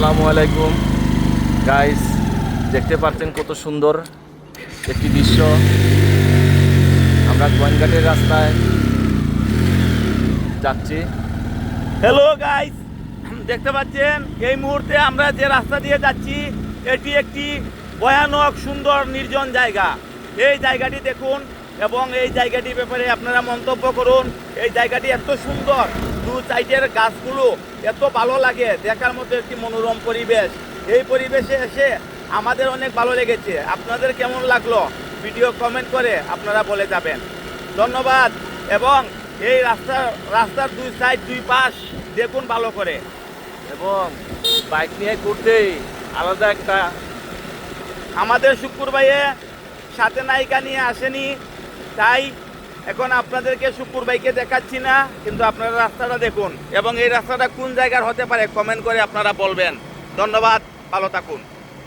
আসসালামু আলাইকুম গাইস, দেখতে পাচ্ছেন কত সুন্দর একটি দৃশ্য। আমরা গোয়াইনঘাটের রাস্তায় যাচ্ছি। হ্যালো গাইস, দেখতে পাচ্ছেন এই মুহূর্তে আমরা যে রাস্তা দিয়ে যাচ্ছি এটি একটি ভয়ানক সুন্দর নির্জন জায়গা। এই জায়গাটি দেখুন এবং এই জায়গাটির ব্যাপারে আপনারা মন্তব্য করুন। এই জায়গাটি এত সুন্দর, দু সাইডের গাছগুলো এত ভালো লাগে, দেখার মতো একটি মনোরম পরিবেশ। এই পরিবেশে এসে আমাদের অনেক ভালো লেগেছে। আপনাদের কেমন লাগলো ভিডিও কমেন্ট করে আপনারা বলে যাবেন। ধন্যবাদ। এবং এই রাস্তার দুই সাইড দুই পাশ দেখুন ভালো করে। এবং বাইক নিয়ে ঘুরতেই আলাদা একটা আমাদের শুক্কুর ভাইয়ে সাথে নায়িকা নিয়ে আসেনি, তাই এখন আপনাদেরকে শুক্কুর ভাইকে দেখাচ্ছি না, কিন্তু আপনারা রাস্তাটা দেখুন এবং এই রাস্তাটা কোন জায়গার হতে পারে কমেন্ট করে আপনারা বলবেন। ধন্যবাদ, ভালো থাকুন।